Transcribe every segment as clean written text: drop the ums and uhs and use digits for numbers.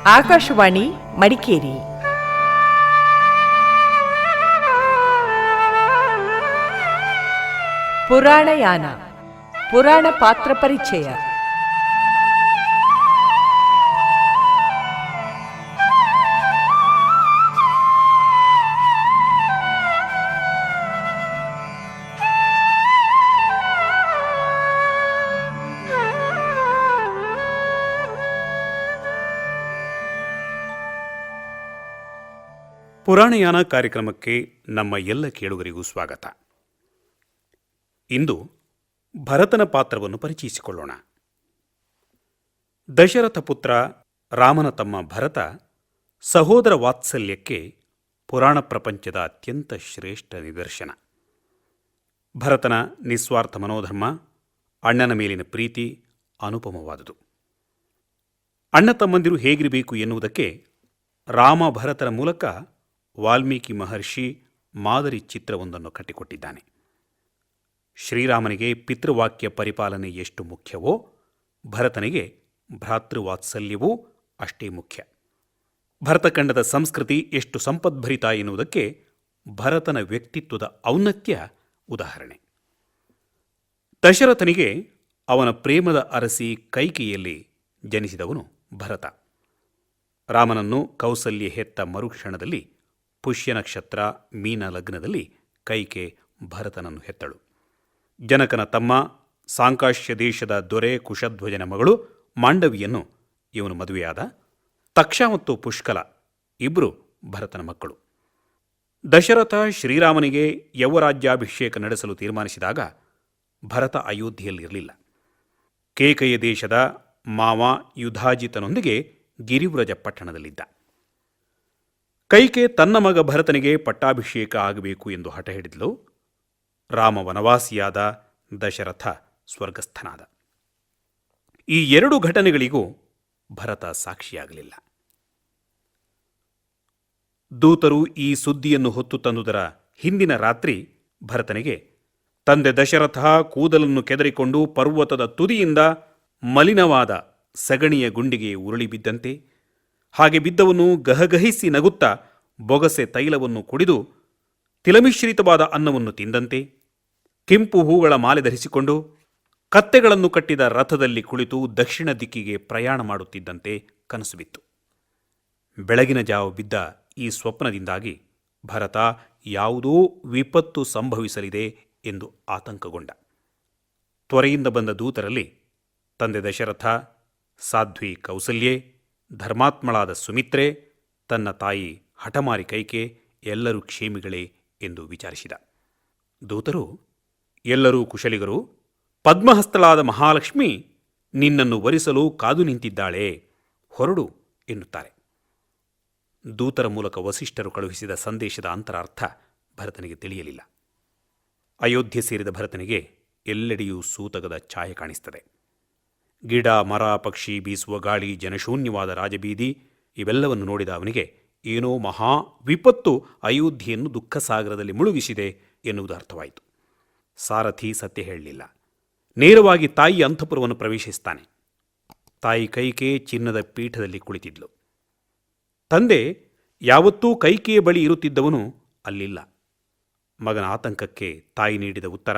ಆಕಾಶವಾಣಿ ಮಡಿಕೇರಿ. ಪುರಾಣಯಾನ ಪುರಾಣ ಪಾತ್ರ ಪರಿಚಯ. ಪುರಾಣಯಾನ ಕಾರ್ಯಕ್ರಮಕ್ಕೆ ನಮ್ಮ ಎಲ್ಲ ಕೇಳುಗರಿಗೂ ಸ್ವಾಗತ. ಇಂದು ಭರತನ ಪಾತ್ರವನ್ನು ಪರಿಚಯಿಸಿಕೊಳ್ಳೋಣ. ದಶರಥ ಪುತ್ರ ರಾಮನ ತಮ್ಮ ಭರತ ಸಹೋದರ ವಾತ್ಸಲ್ಯಕ್ಕೆ ಪುರಾಣ ಪ್ರಪಂಚದ ಅತ್ಯಂತ ಶ್ರೇಷ್ಠ ನಿದರ್ಶನ. ಭರತನ ನಿಸ್ವಾರ್ಥ ಮನೋಧರ್ಮ, ಅಣ್ಣನ ಮೇಲಿನ ಪ್ರೀತಿ ಅನುಪಮವಾದುದು. ಅಣ್ಣ ತಮ್ಮಂದಿರು ಹೇಗಿರಬೇಕು ಎನ್ನುವುದಕ್ಕೆ ರಾಮ ಭರತರ ಮೂಲಕ ವಾಲ್ಮೀಕಿ ಮಹರ್ಷಿ ಮಾದರಿ ಚಿತ್ರವೊಂದನ್ನು ಕಟ್ಟಿಕೊಟ್ಟಿದ್ದಾನೆ. ಶ್ರೀರಾಮನಿಗೆ ಪಿತೃವಾಕ್ಯ ಪರಿಪಾಲನೆ ಎಷ್ಟು ಮುಖ್ಯವೋ, ಭರತನಿಗೆ ಭ್ರಾತೃವಾತ್ಸಲ್ಯವೂ ಅಷ್ಟೇ ಮುಖ್ಯ. ಭರತಖಂಡದ ಸಂಸ್ಕೃತಿ ಎಷ್ಟು ಸಂಪದ್ಭರಿತ ಎನ್ನುವುದಕ್ಕೆ ಭರತನ ವ್ಯಕ್ತಿತ್ವದ ಔನ್ನತ್ಯ ಉದಾಹರಣೆ. ದಶರಥನಿಗೆ ಅವನ ಪ್ರೇಮದ ಅರಸಿ ಕೈಕೇಯಿಯಲ್ಲಿ ಜನಿಸಿದವನು ಭರತ. ರಾಮನನ್ನು ಕೌಸಲ್ಯ ಹೆತ್ತ ಮರುಕ್ಷಣದಲ್ಲಿ ಪುಷ್ಯ ನಕ್ಷತ್ರ ಮೀನ ಲಗ್ನದಲ್ಲಿ ಕೈಕೆ ಭರತನನ್ನು ಹೆತ್ತಳು. ಜನಕನ ತಮ್ಮ ಸಾಂಕಾಶ್ಯ ದೇಶದ ದೊರೆ ಕುಶಧ್ವಜನ ಮಗಳು ಮಾಂಡವಿಯನ್ನು ಇವನು ಮದುವೆಯಾದ. ತಕ್ಷ ಮತ್ತು ಪುಷ್ಕಲ ಇಬ್ಬರು ಭರತನ ಮಕ್ಕಳು. ದಶರಥ ಶ್ರೀರಾಮನಿಗೆ ಯೌವರಾಜ್ಯಾಭಿಷೇಕ ನಡೆಸಲು ತೀರ್ಮಾನಿಸಿದಾಗ ಭರತ ಅಯೋಧ್ಯೆಯಲ್ಲಿರಲಿಲ್ಲ. ಕೇಕಯ ದೇಶದ ಮಾವ ಯುಧಾಜಿತನೊಂದಿಗೆ ಗಿರಿವ್ರಜ ಪಟ್ಟಣದಲ್ಲಿದ್ದ. ಕೈಕೆ ತನ್ನ ಮಗ ಭರತನಿಗೆ ಪಟ್ಟಾಭಿಷೇಕ ಆಗಬೇಕು ಎಂದು ಹಠ ಹಿಡಿದಳು. ರಾಮ ವನವಾಸಿಯಾದ, ದಶರಥ ಸ್ವರ್ಗಸ್ಥನಾದ. ಈ ಎರಡು ಘಟನೆಗಳಿಗೂ ಭರತ ಸಾಕ್ಷಿಯಾಗಲಿಲ್ಲ. ದೂತರು ಈ ಸುದ್ದಿಯನ್ನು ಹೊತ್ತು ತಂದುದರ ಹಿಂದಿನ ರಾತ್ರಿ ಭರತನಿಗೆ ತಂದೆ ದಶರಥ ಕೂದಲನ್ನು ಕೆದರಿಕೊಂಡು ಪರ್ವತದ ತುದಿಯಿಂದ ಮಲಿನವಾದ ಸಗಣಿಯ ಗುಂಡಿಗೆ ಉರುಳಿ ಬಿದ್ದಂತೆ, ಹಾಗೆ ಬಿದ್ದವನು ಗಹಗಹಿಸಿ ನಗುತ್ತಾ ಬೊಗಸೆ ತೈಲವನ್ನು ಕುಡಿದು ತಿಲಮಿಶ್ರಿತವಾದ ಅನ್ನವನ್ನು ತಿಂದಂತೆ, ಕೆಂಪು ಹೂಗಳ ಮಾಲೆ ಧರಿಸಿಕೊಂಡು ಕತ್ತೆಗಳನ್ನು ಕಟ್ಟಿದ ರಥದಲ್ಲಿ ಕುಳಿತು ದಕ್ಷಿಣ ದಿಕ್ಕಿಗೆ ಪ್ರಯಾಣ ಮಾಡುತ್ತಿದ್ದಂತೆ ಕನಸು ಬಿತ್ತು. ಬೆಳಗಿನ ಜಾವ ಬಿದ್ದ ಈ ಸ್ವಪ್ನದಿಂದಾಗಿ ಭರತ ಯಾವುದೋ ವಿಪತ್ತು ಸಂಭವಿಸಲಿದೆ ಎಂದು ಆತಂಕಗೊಂಡ. ತ್ವರೆಯಿಂದ ಬಂದ ದೂತರಲ್ಲಿ ತಂದೆ ದಶರಥ, ಸಾಧ್ವಿ ಕೌಸಲ್ಯೆ, ಧರ್ಮಾತ್ಮಳಾದ ಸುಮಿತ್ರೆ, ತನ್ನ ತಾಯಿ ಹಠಮಾರಿ ಕೈಕೆ ಎಲ್ಲರೂ ಕ್ಷೇಮಿಗಳೇ ಎಂದು ವಿಚಾರಿಸಿದ. ದೂತರು, ಎಲ್ಲರೂ ಕುಶಲಿಗರು, ಪದ್ಮಹಸ್ತಳಾದ ಮಹಾಲಕ್ಷ್ಮಿ ನಿನ್ನನ್ನು ವರಿಸಲು ಕಾದು ನಿಂತಿದ್ದಾಳೆ, ಹೊರಡು ಎನ್ನುತ್ತಾರೆ. ದೂತರ ಮೂಲಕ ವಸಿಷ್ಠರು ಕಳುಹಿಸಿದ ಸಂದೇಶದ ಅಂತರಾರ್ಥ ಭರತನಿಗೆ ತಿಳಿಯಲಿಲ್ಲ. ಅಯೋಧ್ಯೆ ಸೇರಿದ ಭರತನಿಗೆ ಎಲ್ಲೆಡೆಯೂ ಸೂತಕದ ಛಾಯೆ ಕಾಣಿಸ್ತದೆ. ಗಿಡ, ಮರ, ಪಕ್ಷಿ, ಬೀಸುವ ಗಾಳಿ, ಜನಶೂನ್ಯವಾದ ರಾಜಬೀದಿ ಇವೆಲ್ಲವನ್ನು ನೋಡಿದ ಅವನಿಗೆ ಏನೋ ಮಹಾ ವಿಪತ್ತು ಅಯೋಧ್ಯೆಯನ್ನು ದುಃಖಸಾಗರದಲ್ಲಿ ಮುಳುಗಿಸಿದೆ ಎನ್ನುವುದು ಅರ್ಥವಾಯಿತು. ಸಾರಥಿ ಸತ್ಯ ಹೇಳಲಿಲ್ಲ. ನೇರವಾಗಿ ತಾಯಿಯ ಅಂತಃಪುರವನ್ನು ಪ್ರವೇಶಿಸ್ತಾನೆ. ತಾಯಿ ಕೈಕೆ ಚಿನ್ನದ ಪೀಠದಲ್ಲಿ ಕುಳಿತಿದ್ಲು. ತಂದೆ ಯಾವತ್ತೂ ಕೈಕೆಯ ಬಳಿ ಇರುತ್ತಿದ್ದವನು ಅಲ್ಲಿಲ್ಲ. ಮಗನ ಆತಂಕಕ್ಕೆ ತಾಯಿ ನೀಡಿದ ಉತ್ತರ,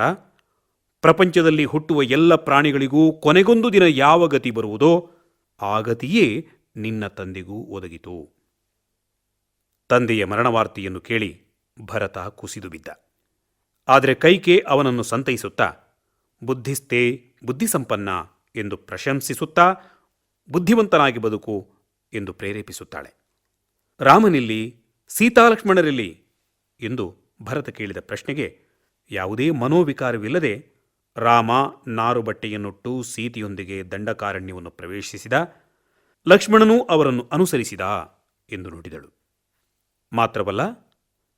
ಪ್ರಪಂಚದಲ್ಲಿ ಹುಟ್ಟುವ ಎಲ್ಲ ಪ್ರಾಣಿಗಳಿಗೂ ಕೊನೆಗೊಂದು ದಿನ ಯಾವ ಗತಿ ಬರುವುದೋ ಆ ಗತಿಯೇ ನಿನ್ನ ತಂದೆಗೂ ಒದಗಿತು. ತಂದೆಯ ಮರಣವಾರ್ತೆಯನ್ನು ಕೇಳಿ ಭರತ ಕುಸಿದು ಬಿದ್ದ. ಆದರೆ ಕೈಕೆ ಅವನನ್ನು ಸಂತೈಸುತ್ತಾ, ಬುದ್ಧಿಸ್ಥೆ, ಬುದ್ಧಿಸಂಪನ್ನ ಎಂದು ಪ್ರಶಂಸಿಸುತ್ತಾ ಬುದ್ಧಿವಂತನಾಗಿ ಬದುಕು ಎಂದು ಪ್ರೇರೇಪಿಸುತ್ತಾಳೆ. ರಾಮನಿಲ್ಲಿ, ಸೀತಾಲಕ್ಷ್ಮಣರಲ್ಲಿ ಎಂದು ಭರತ ಕೇಳಿದ ಪ್ರಶ್ನೆಗೆ ಯಾವುದೇ ಮನೋವಿಕಾರವಿಲ್ಲದೆ ರಾಮ ನಾರು ಬಟ್ಟೆಯನ್ನುಟ್ಟು ಸೀತೆಯೊಂದಿಗೆ ದಂಡಕಾರಣ್ಯವನ್ನು ಪ್ರವೇಶಿಸಿದ, ಲಕ್ಷ್ಮಣನೂ ಅವರನ್ನು ಅನುಸರಿಸಿದ ಎಂದು ನುಡಿದಳು. ಮಾತ್ರವಲ್ಲ,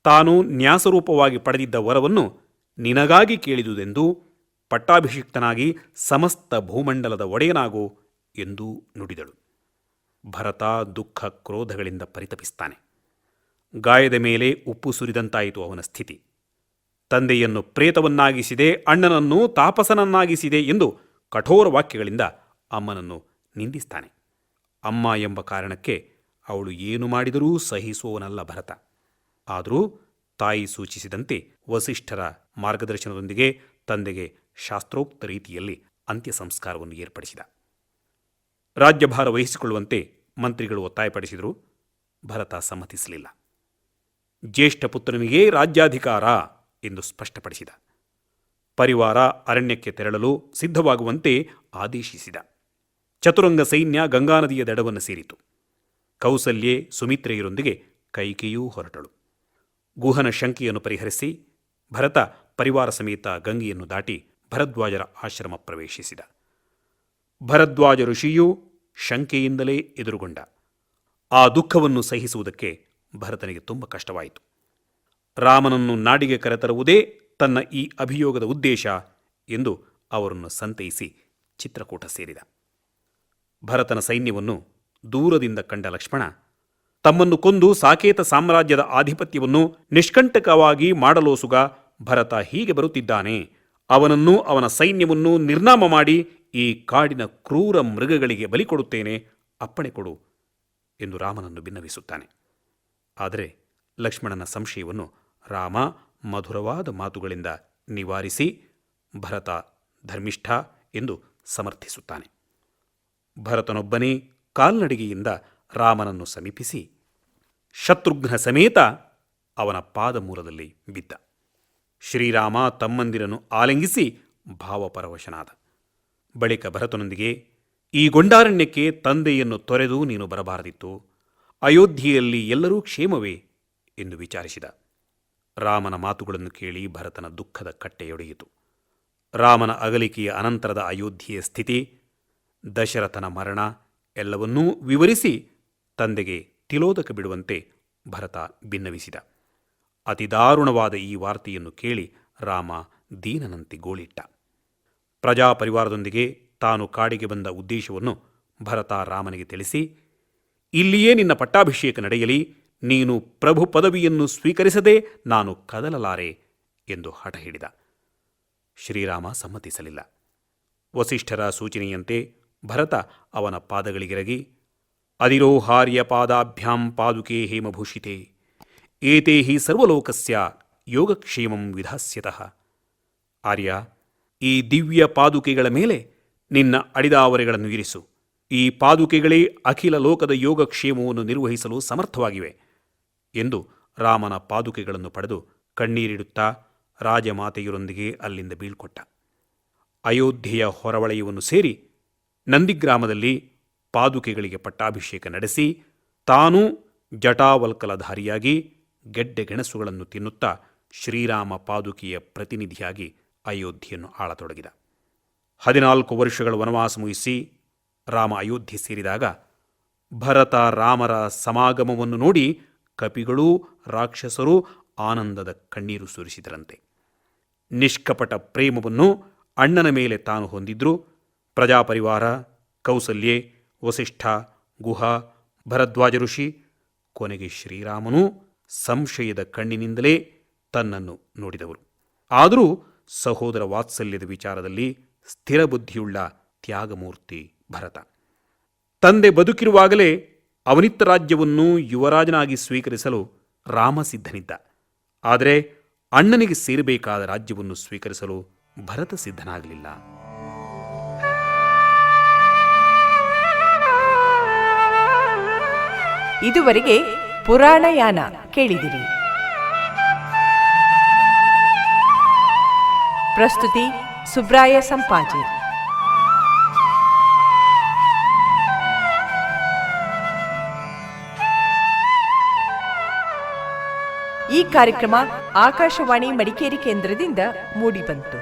ತಾನು ನ್ಯಾಸರೂಪವಾಗಿ ಪಡೆದಿದ್ದ ವರವನ್ನು ನಿನಗಾಗಿ ಕೇಳಿದುದೆಂದು, ಪಟ್ಟಾಭಿಷಿಕ್ತನಾಗಿ ಸಮಸ್ತ ಭೂಮಂಡಲದ ಒಡೆಯನಾಗು ಎಂದೂ ನುಡಿದಳು. ಭರತ ದುಃಖ ಕ್ರೋಧಗಳಿಂದ ಪರಿತಪಿಸ್ತಾನೆ. ಗಾಯದ ಮೇಲೆ ಉಪ್ಪು ಸುರಿದಂತಾಯಿತು ಅವನ ಸ್ಥಿತಿ. ತಂದೆಯನ್ನು ಪ್ರೇತವನ್ನಾಗಿಸಿದೆ, ಅಣ್ಣನನ್ನು ತಾಪಸನನ್ನಾಗಿಸಿದೆ ಎಂದು ಕಠೋರ ವಾಕ್ಯಗಳಿಂದ ಅಮ್ಮನನ್ನು ನಿಂದಿಸ್ತಾನೆ. ಅಮ್ಮ ಎಂಬ ಕಾರಣಕ್ಕೆ ಅವಳು ಏನು ಮಾಡಿದರೂ ಸಹಿಸುವವನಲ್ಲ ಭರತ. ಆದರೂ ತಾಯಿ ಸೂಚಿಸಿದಂತೆ ವಸಿಷ್ಠರ ಮಾರ್ಗದರ್ಶನದೊಂದಿಗೆ ತಂದೆಗೆ ಶಾಸ್ತ್ರೋಕ್ತ ರೀತಿಯಲ್ಲಿ ಅಂತ್ಯ ಸಂಸ್ಕಾರವನ್ನು ಏರ್ಪಡಿಸಿದ. ರಾಜ್ಯಭಾರ ವಹಿಸಿಕೊಳ್ಳುವಂತೆ ಮಂತ್ರಿಗಳು ಒತ್ತಾಯಪಡಿಸಿದರು. ಭರತ ಸಮ್ಮತಿಸಲಿಲ್ಲ. ಜ್ಯೇಷ್ಠ ಪುತ್ರನಿಗೇ ರಾಜ್ಯಾಧಿಕಾರ ಎಂದು ಸ್ಪಷ್ಟಪಡಿಸಿದ. ಪರಿವಾರ ಅರಣ್ಯಕ್ಕೆ ತೆರಳಲು ಸಿದ್ಧವಾಗುವಂತೆ ಆದೇಶಿಸಿದ. ಚತುರಂಗ ಸೈನ್ಯ ಗಂಗಾನದಿಯ ದಡವನ್ನು ಸೇರಿತು. ಕೌಸಲ್ಯೆ ಸುಮಿತ್ರೆಯರೊಂದಿಗೆ ಕೈಕೆಯೂ ಹೊರಟಳು. ಗುಹನ ಶಂಕೆಯನ್ನು ಪರಿಹರಿಸಿ ಭರತ ಪರಿವಾರ ಸಮೇತ ಗಂಗೆಯನ್ನು ದಾಟಿ ಭರದ್ವಾಜರ ಆಶ್ರಮ ಪ್ರವೇಶಿಸಿದ. ಭರದ್ವಾಜ ಋಷಿಯೂ ಶಂಕೆಯಿಂದಲೇ ಎದುರುಗೊಂಡ. ಆ ದುಃಖವನ್ನು ಸಹಿಸುವುದಕ್ಕೆ ಭರತನಿಗೆ ತುಂಬ ಕಷ್ಟವಾಯಿತು. ರಾಮನನ್ನು ನಾಡಿಗೆ ಕರೆತರುವುದೇ ತನ್ನ ಈ ಅಭಿಯೋಗದ ಉದ್ದೇಶ ಎಂದು ಅವರನ್ನು ಸಂತೈಸಿ ಚಿತ್ರಕೂಟ ಸೇರಿದ. ಭರತನ ಸೈನ್ಯವನ್ನು ದೂರದಿಂದ ಕಂಡ ಲಕ್ಷ್ಮಣ ತಮ್ಮನ್ನು ಕೊಂದು ಸಾಕೇತ ಸಾಮ್ರಾಜ್ಯದ ಆಧಿಪತ್ಯವನ್ನು ನಿಷ್ಕಂಟಕವಾಗಿ ಮಾಡಲೋಸುಗ ಭರತ ಹೀಗೆ ಬರುತ್ತಿದ್ದಾನೆ, ಅವನನ್ನು ಅವನ ಸೈನ್ಯವನ್ನು ನಿರ್ನಾಮ ಮಾಡಿ ಈ ಕಾಡಿನ ಕ್ರೂರ ಮೃಗಗಳಿಗೆ ಬಲಿ ಕೊಡುತ್ತೇನೆ, ಅಪ್ಪಣೆ ಕೊಡು ಎಂದು ರಾಮನನ್ನು ಬಿನ್ನವಿಸುತ್ತಾನೆ. ಆದರೆ ಲಕ್ಷ್ಮಣನ ಸಂಶಯವನ್ನು ರಾಮ ಮಧುರವಾದ ಮಾತುಗಳಿಂದ ನಿವಾರಿಸಿ ಭರತ ಧರ್ಮಿಷ್ಠ ಎಂದು ಸಮರ್ಥಿಸುತ್ತಾನೆ. ಭರತನೊಬ್ಬನೇ ಕಾಲ್ನಡಿಗೆಯಿಂದ ರಾಮನನ್ನು ಸಮೀಪಿಸಿ ಶತ್ರುಘ್ನ ಸಮೇತ ಅವನ ಪಾದಮೂಲದಲ್ಲಿ ಬಿದ್ದ. ಶ್ರೀರಾಮ ತಮ್ಮಂದಿರನ್ನು ಆಲಿಂಗಿಸಿ ಭಾವಪರವಶನಾದ. ಬಳಿಕ ಭರತನೊಂದಿಗೆ, ಈ ಗೊಂಡಾರಣ್ಯಕ್ಕೆ ತಂದೆಯನ್ನು ತೊರೆದು ನೀನು ಬರಬಾರದಿತ್ತು, ಅಯೋಧ್ಯೆಯಲ್ಲಿ ಎಲ್ಲರೂ ಕ್ಷೇಮವೇ ಎಂದು ವಿಚಾರಿಸಿದ. ರಾಮನ ಮಾತುಗಳನ್ನು ಕೇಳಿ ಭರತನ ದುಃಖದ ಕಟ್ಟೆಯೊಡೆಯಿತು. ರಾಮನ ಅಗಲಿಕೆಯ ಅನಂತರದ ಅಯೋಧ್ಯೆಯ ಸ್ಥಿತಿ, ದಶರಥನ ಮರಣ ಎಲ್ಲವನ್ನೂ ವಿವರಿಸಿ ತಂದೆಗೆ ತಿಲೋದಕ ಬಿಡುವಂತೆ ಭರತ ಭಿನ್ನವಿಸಿದ. ಅತಿ ದಾರುಣವಾದ ಈ ವಾರ್ತೆಯನ್ನು ಕೇಳಿ ರಾಮ ದೀನನಂತೆ ಗೋಳಿಟ್ಟ. ಪ್ರಜಾಪರಿವಾರದೊಂದಿಗೆ ತಾನು ಕಾಡಿಗೆ ಬಂದ ಉದ್ದೇಶವನ್ನು ಭರತ ರಾಮನಿಗೆ ತಿಳಿಸಿ, ಇಲ್ಲಿಯೇ ನಿನ್ನ ಪಟ್ಟಾಭಿಷೇಕ ನಡೆಯಲಿ, ನೀನು ಪ್ರಭು ಪದವಿಯನ್ನು ಸ್ವೀಕರಿಸದೆ ನಾನು ಕದಲಲಾರೆ ಎಂದು ಹಠ ಹಿಡಿದ. ಶ್ರೀರಾಮ ಸಮ್ಮತಿಸಲಿಲ್ಲ. ವಸಿಷ್ಠರ ಸೂಚನೆಯಂತೆ ಭರತ ಅವನ ಪಾದಗಳಿಗೆರಗಿ, ಅದಿರೋಹಾರ್ಯ ಪಾದಾಭ್ಯಾಂ ಪಾದುಕೆ ಹೇಮಭೂಷಿತೆ ಏತೇ ಹಿ ಸರ್ವಲೋಕಸ್ಯ ಯೋಗಕ್ಷೇಮಂ ವಿಧಾಸ್ಯತಃ. ಆರ್ಯ, ಈ ದಿವ್ಯ ಪಾದುಕೆಗಳ ಮೇಲೆ ನಿನ್ನ ಅಡಿದಾವರೆಗಳನ್ನು ಇರಿಸು. ಈ ಪಾದುಕೆಗಳೇ ಅಖಿಲ ಲೋಕದ ಯೋಗಕ್ಷೇಮವನ್ನು ನಿರ್ವಹಿಸಲು ಸಮರ್ಥವಾಗಿವೆ ಎಂದು ರಾಮನ ಪಾದುಕೆಗಳನ್ನು ಪಡೆದು ಕಣ್ಣೀರಿಡುತ್ತಾ ರಾಜಮಾತೆಯರೊಂದಿಗೆ ಅಲ್ಲಿಂದ ಬೀಳ್ಕೊಟ್ಟ. ಅಯೋಧ್ಯೆಯ ಹೊರವಲಯವನ್ನು ಸೇರಿ ನಂದಿಗ್ರಾಮದಲ್ಲಿ ಪಾದುಕೆಗಳಿಗೆ ಪಟ್ಟಾಭಿಷೇಕ ನಡೆಸಿ ತಾನೂ ಜಟಾವಲ್ಕಲಧಾರಿಯಾಗಿ ಗೆಡ್ಡೆ ಗೆಣಸುಗಳನ್ನು ತಿನ್ನುತ್ತಾ ಶ್ರೀರಾಮ ಪಾದುಕೆಯ ಪ್ರತಿನಿಧಿಯಾಗಿ ಅಯೋಧ್ಯೆಯನ್ನು ಆಳತೊಡಗಿದ. 14 ವರ್ಷಗಳ ವನವಾಸ ಮುಗಿಸಿ ರಾಮ ಅಯೋಧ್ಯೆ ಸೇರಿದಾಗ ಭರತ ರಾಮರ ಸಮಾಗಮವನ್ನು ನೋಡಿ ಕಪಿಗಳೂ ರಾಕ್ಷಸರೂ ಆನಂದದ ಕಣ್ಣೀರು ಸುರಿಸಿದರಂತೆ. ನಿಷ್ಕಪಟ ಪ್ರೇಮವನ್ನು ಅಣ್ಣನ ಮೇಲೆ ತಾನು ಹೊಂದಿದ್ರೂ ಪ್ರಜಾಪರಿವಾರ, ಕೌಸಲ್ಯೆ, ವಸಿಷ್ಠ, ಗುಹ, ಭರದ್ವಾಜ ಋಷಿ, ಕೊನೆಗೆ ಶ್ರೀರಾಮನೂ ಸಂಶಯದ ಕಣ್ಣಿನಿಂದಲೇ ತನ್ನನ್ನು ನೋಡಿದವರು. ಆದರೂ ಸಹೋದರ ವಾತ್ಸಲ್ಯದ ವಿಚಾರದಲ್ಲಿ ಸ್ಥಿರಬುದ್ಧಿಯುಳ್ಳ ತ್ಯಾಗಮೂರ್ತಿ ಭರತ. ತಂದೆ ಬದುಕಿರುವಾಗಲೇ ಅವನಿತ್ತ ರಾಜ್ಯವನ್ನು ಯುವರಾಜನಾಗಿ ಸ್ವೀಕರಿಸಲು ರಾಮ ಸಿದ್ಧನಿದ್ದ. ಆದರೆ ಅಣ್ಣನಿಗೆ ಸೇರಬೇಕಾದ ರಾಜ್ಯವನ್ನು ಸ್ವೀಕರಿಸಲು ಭರತ ಸಿದ್ಧನಾಗಲಿಲ್ಲ. ಇದುವರೆಗೆ ಪುರಾಣಯಾನ ಕೇಳಿದಿರಿ. ಪ್ರಸ್ತುತಿ ಸುಬ್ರಾಯ ಸಂಪಾಜಿ. ಈ ಕಾರ್ಯಕ್ರಮ ಆಕಾಶವಾಣಿ ಮಡಿಕೇರಿ ಕೇಂದ್ರದಿಂದ ಮೂಡಿಬಂತು.